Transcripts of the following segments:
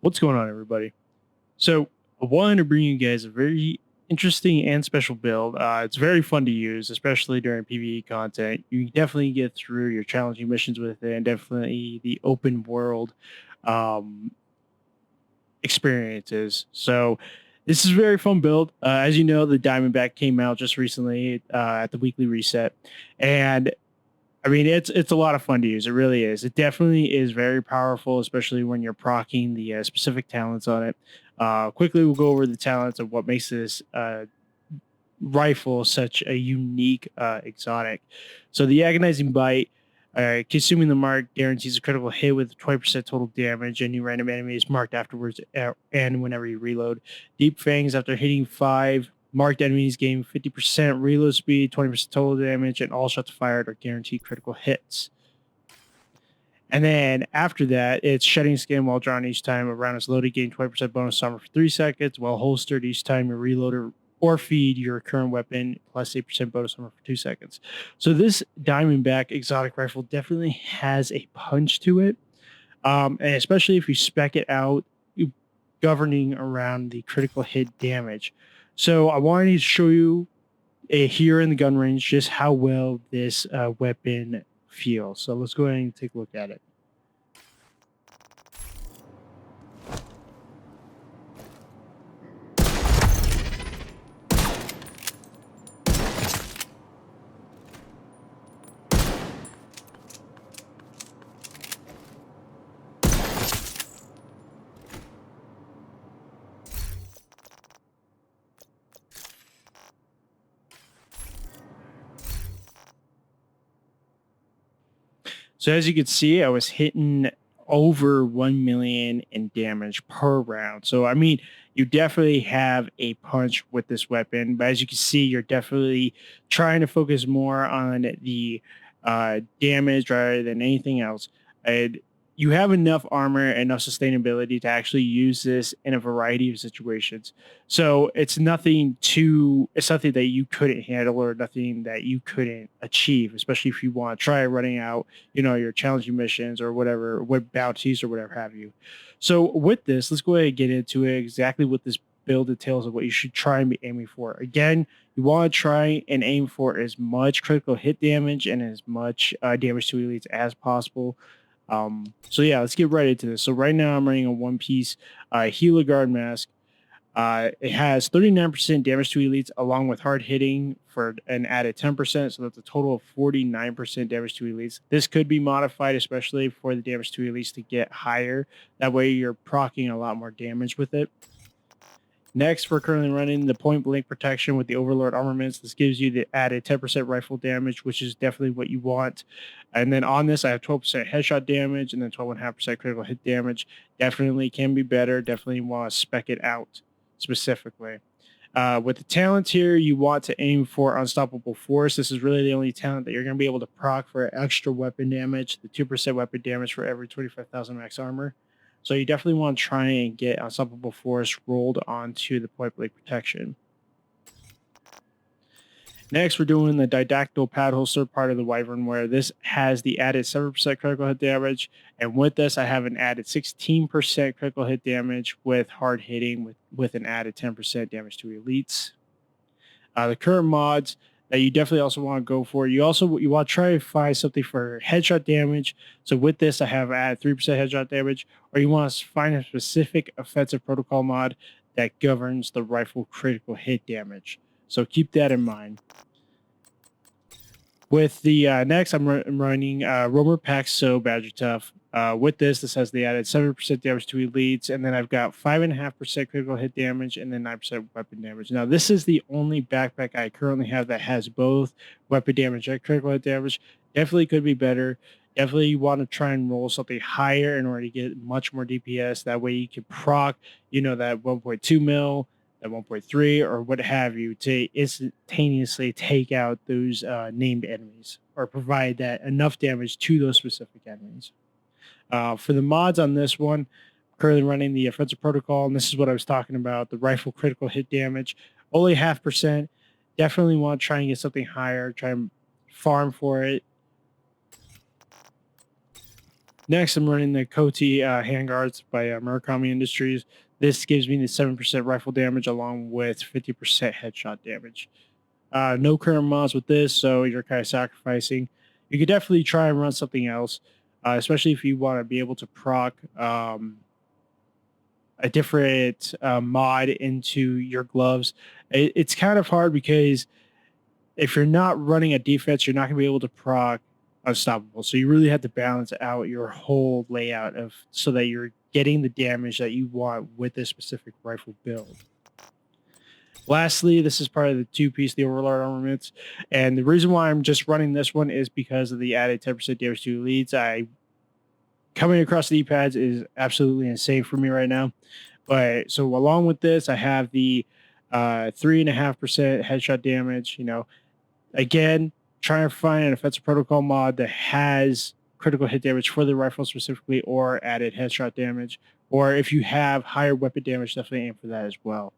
What's going on, everybody? So, I wanted to bring you guys a very interesting and special build. It's very fun to use, especially during PVE content. You can definitely get through your challenging missions with it, and definitely the open world um, experiences. So, this is a very fun build. As you know, the Diamondback came out just recently at the weekly reset, and I mean, it's a lot of fun to use. It really is. It definitely is very powerful, especially when you're procking the specific talents on it. Quickly, we'll go over the talents of what makes this rifle such a unique exotic. So the agonizing bite, consuming the mark guarantees a critical hit with 20% total damage, and new random enemy is marked afterwards and whenever you reload. Deep fangs, after hitting 5 marked enemies gain 50% reload speed, 20% total damage, and all shots fired are guaranteed critical hits. And then after that, it's shedding skin while drawn each time a round is loaded, gain 20% bonus armor for 3 seconds, while holstered each time you reload or feed your current weapon plus 8% bonus armor for 2 seconds. So this Diamondback exotic rifle definitely has a punch to it. And especially if you spec it out, governing around the critical hit damage. So I wanted to show you here in the gun range just how well this weapon feels. So let's go ahead and take a look at it. So as you can see, I was hitting over 1 million in damage per round. So, I mean, you definitely have a punch with this weapon. But as you can see, you're definitely trying to focus more on the damage rather than anything else. And you have enough armor, enough sustainability to actually use this in a variety of situations. So it's something that you couldn't handle or nothing that you couldn't achieve, especially if you want to try running out, your challenging missions or whatever, what bounties or whatever have you. So with this, let's go ahead and get into it, exactly what this build entails of what you should try and be aiming for. Again, you want to try and aim for as much critical hit damage and as much damage to elites as possible. So yeah, let's get right into this. So right now I'm running a one piece Healer Guard mask. It has 39% damage to elites along with hard hitting for an added 10%. So that's a total of 49% damage to elites. This could be modified, especially for the damage to elites to get higher. That way you're proccing a lot more damage with it. Next, we're currently running the point blank protection with the Overlord armaments. This gives you the added 10% rifle damage, which is definitely what you want. And then on this, I have 12% headshot damage and then 12.5% critical hit damage. Definitely can be better. Definitely want to spec it out specifically. With the talents here, you want to aim for Unstoppable Force. This is really the only talent that you're going to be able to proc for extra weapon damage, the 2% weapon damage for every 25,000 max armor. So you definitely want to try and get Unstoppable Force rolled onto the point blank protection. Next, we're doing the Didactyl Pad Holster part of the Wyvern, where this has the added 7% critical hit damage. And with this, I have an added 16% critical hit damage with hard hitting with an added 10% damage to elites. The current mods that you definitely also want to go for. You want to try to find something for headshot damage. So with this, I have added 3% headshot damage, or you want to find a specific offensive protocol mod that governs the rifle critical hit damage. So keep that in mind. With the next, I'm running Romer Pack So Badger Tough. With this has the added 7% damage to elites, and then I've got 5.5% critical hit damage and then 9% weapon damage. Now, this is the only backpack I currently have that has both weapon damage and critical hit damage. Definitely could be better. Definitely you want to try and roll something higher in order to get much more DPS. That way you can proc, that 1.2 mil, at 1.3 or what have you to instantaneously take out those named enemies or provide that enough damage to those specific enemies. For the mods on this one, currently running the offensive protocol, and this is what I was talking about, the rifle critical hit damage, only 0.5%. Definitely want to try and get something higher, try and farm for it. Next, I'm running the Coty handguards by Murakami Industries. This gives me the 7% rifle damage along with 50% headshot damage. No current mods with this, so you're kind of sacrificing. You could definitely try and run something else, especially if you want to be able to proc a different mod into your gloves. It's kind of hard because if you're not running a defense, you're not going to be able to proc unstoppable. So you really have to balance out your whole layout of so that you're getting the damage that you want with this specific rifle build. Lastly, this is part of the two-piece, the Overlord armaments. And the reason why I'm just running this one is because of the added 10% damage to elites. Coming across the D-pads is absolutely insane for me right now. But so along with this, I have the 3.5% headshot damage. Again, trying to find an offensive protocol mod that has critical hit damage for the rifle specifically, or added headshot damage. Or if you have higher weapon damage, definitely aim for that as well.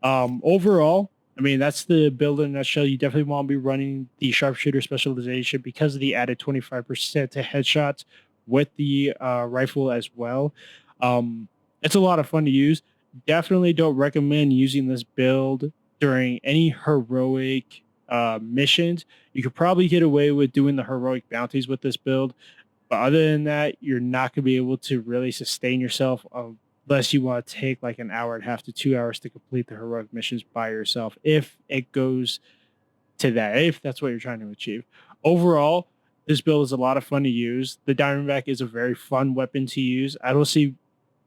Overall, I mean, that's the build in a nutshell. You definitely want to be running the sharpshooter specialization because of the added 25% to headshots with the rifle as well. It's a lot of fun to use. Definitely don't recommend using this build during any heroic missions. You could probably get away with doing the heroic bounties with this build, but other than that, you're not going to be able to really sustain yourself unless you want to take like an hour and a half to 2 hours to complete the heroic missions by yourself. If it goes to that, if that's what you're trying to achieve. Overall, this build is a lot of fun to use. The Diamondback is a very fun weapon to use. I don't see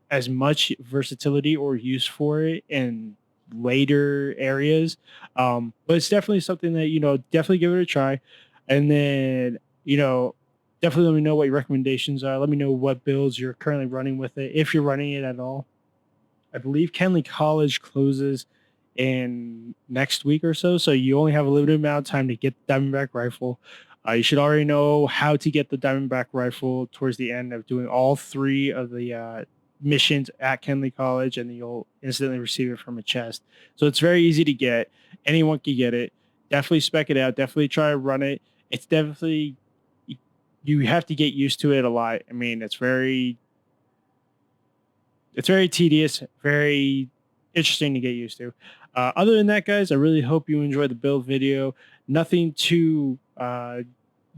as much versatility or use for it in later areas. But it's definitely something that, definitely give it a try. And then, definitely let me know what your recommendations are. Let me know what builds you're currently running with it, if you're running it at all. I believe Kenley College closes in next week or so. So you only have a limited amount of time to get the Diamondback rifle. You should already know how to get the Diamondback rifle towards the end of doing all three of the missions at Kenley College, and then you'll instantly receive it from a chest. So it's very easy to get. Anyone can get it. Definitely spec it out. Definitely try to run it. It's definitely, you have to get used to it a lot. I mean, it's very tedious, very interesting to get used to. Other than that, guys, I really hope you enjoyed the build video. Nothing too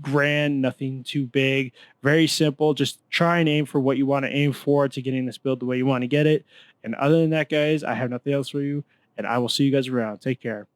grand, nothing too big. Very simple. Just try and aim for what you want to aim for to getting this build the way you want to get it. And other than that, guys, I have nothing else for you, and I will see you guys around. Take care.